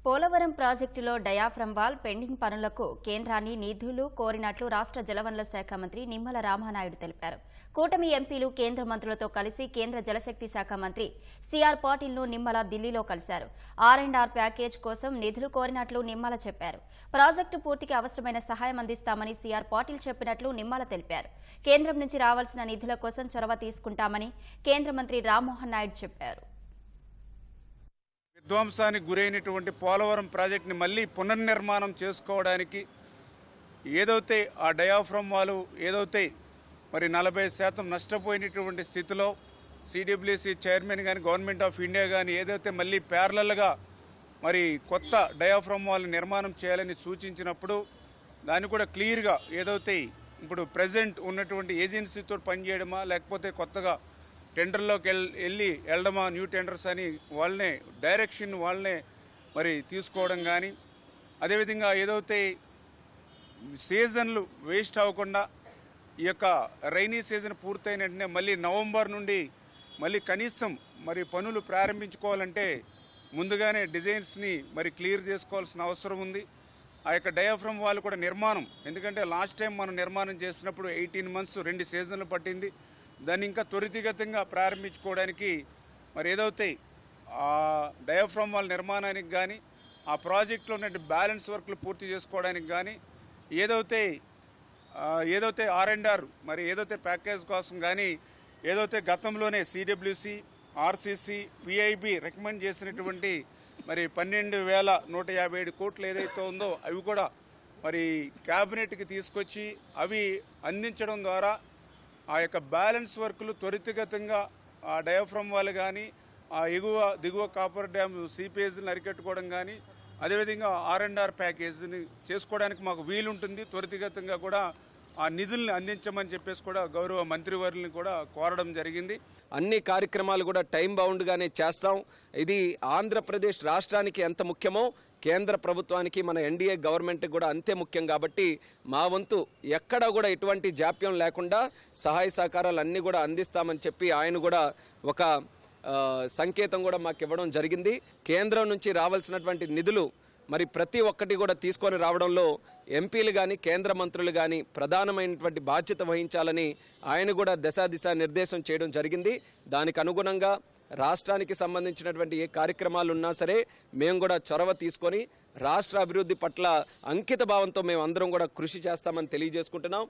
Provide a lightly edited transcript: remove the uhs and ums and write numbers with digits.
పోలవరం ప్రాజెక్టులో diaphragm wall pending పనులకు కేంద్రాన్ని నిధులు కోరినట్లు రాష్ట్ర జలవనరుల శాఖ మంత్రి నిమ్మల రామానాయుడు తెలిపారు. కూటమి ఎంపీలు కేంద్ర మంత్రులతో కలిసి కేంద్ర జలశక్తి శాఖ మంత్రి సిఆర్ పాటిల్ను నిమ్మల ఢిల్లీలో కలిశారు. ఆర్&ఆర్ ప్యాకేజ్ కోసం నిధులు కోరినట్లు నిమ్మల చెప్పారు. ప్రాజెక్టు పూర్తికి అవసరమైన సహాయం అందిస్తామని సిఆర్ పాటిల్ చెప్పినట్లు నిమ్మల తెలిపారు. కేంద్రం నుంచి రావాల్సిన నిధుల కోసం చొరవ తీసుకుంటామని కేంద్ర మంత్రి రామ్మోహన్ నాయుడు చెప్పారు. విధ్వంసానికి గురైనటువంటి పోలవరం ప్రాజెక్టుని మళ్ళీ పునర్నిర్మాణం చేసుకోవడానికి ఏదైతే ఆ డయాఫ్రమ్ వాల్ ఏదైతే మరి 40% నష్టపోయినటువంటి స్థితిలో సిడబ్ల్యూసి చైర్మన్ కానీ గవర్నమెంట్ ఆఫ్ ఇండియా కానీ ఏదైతే మళ్ళీ ప్యారలల్గా మరి కొత్త డయాఫ్రమ్ వాల్ నిర్మాణం చేయాలని సూచించినప్పుడు దాన్ని కూడా క్లియర్గా ఏదైతే ఇప్పుడు ప్రజెంట్ ఉన్నటువంటి ఏజెన్సీతో పనిచేయడమా లేకపోతే కొత్తగా టెండర్లోకి వెళ్ళడమా న్యూ టెండర్స్ అని వాళ్ళనే డైరెక్షన్ వాళ్ళనే మరి తీసుకోవడం కానీ అదేవిధంగా ఏదైతే సీజన్లు వేస్ట్ అవ్వకుండా ఈ యొక్క రైనీ సీజన్ పూర్తయిన వెంటనే మళ్ళీ నవంబర్ నుండి మళ్ళీ కనీసం మరి పనులు ప్రారంభించుకోవాలంటే ముందుగానే డిజైన్స్ని మరి క్లియర్ చేసుకోవాల్సిన అవసరం ఉంది. ఆ యొక్క డయాఫ్రమ్ వాల్ కూడా నిర్మాణం, ఎందుకంటే లాస్ట్ టైం మనం నిర్మాణం చేసినప్పుడు 18 months 2 సీజన్లు పట్టింది. దాన్ని ఇంకా త్వరితగతంగా ప్రారంభించుకోవడానికి మరి ఏదైతే ఆ డయాఫ్రమ్ వాల్ నిర్మాణానికి కానీ ఆ ప్రాజెక్టులో ఉన్న బ్యాలెన్స్ వర్క్లు పూర్తి చేసుకోవడానికి కానీ ఏదైతే ఆర్&ఆర్ మరి ఏదైతే ప్యాకేజ్ కోసం కానీ ఏదైతే గతంలోనే సిడబ్ల్యూసి ఆర్సీసీ పిఐబి రికమెండ్ చేసినటువంటి మరి 12,157 కోట్లు ఏదైతే ఉందో అవి కూడా మరి క్యాబినెట్కి తీసుకొచ్చి అవి అందించడం ద్వారా ఆ యొక్క బ్యాలెన్స్ వర్క్లు త్వరితగతంగా ఆ డయాఫ్రమ్ వాల్ కానీ ఆ దిగువ కాపర్ డ్యామ్ సీపేజ్ని అరికట్టుకోవడం కానీ అదేవిధంగా ఆర్&ఆర్ ప్యాకేజీని చేసుకోవడానికి మాకు వీలుంటుంది. త్వరితగతంగా కూడా ఆ నిధుల్ని అందించమని చెప్పేసి కూడా గౌరవ మంత్రివర్యులను కూడా కోరడం జరిగింది. అన్ని కార్యక్రమాలు కూడా టైం బౌండ్గానే చేస్తాం. ఇది ఆంధ్రప్రదేశ్ రాష్ట్రానికి ఎంత ముఖ్యమో కేంద్ర ప్రభుత్వానికి మన ఎన్డీఏ గవర్నమెంట్కి కూడా అంతే ముఖ్యం. కాబట్టి మా వంతు ఎక్కడ కూడా ఎటువంటి జాప్యం లేకుండా సహాయ సహకారాలు అన్నీ కూడా అందిస్తామని చెప్పి ఆయన కూడా ఒక సంకేతం కూడా మాకు ఇవ్వడం జరిగింది. కేంద్రం నుంచి రావాల్సినటువంటి నిధులు మరి ప్రతి ఒక్కటి కూడా తీసుకొని రావడంలో ఎంపీలు కానీ కేంద్ర మంత్రులు కానీ ప్రధానమైనటువంటి బాధ్యత వహించాలని ఆయన కూడా దశ నిర్దేశం చేయడం జరిగింది. దానికి అనుగుణంగా రాష్ట్రానికి సంబంధించినటువంటి ఏ కార్యక్రమాలు ఉన్నా సరే మేము కూడా చొరవ తీసుకొని రాష్ట్ర అభివృద్ధి పట్ల అంకిత భావంతో మేము అందరం కూడా కృషి చేస్తామని తెలియజేసుకుంటున్నాం.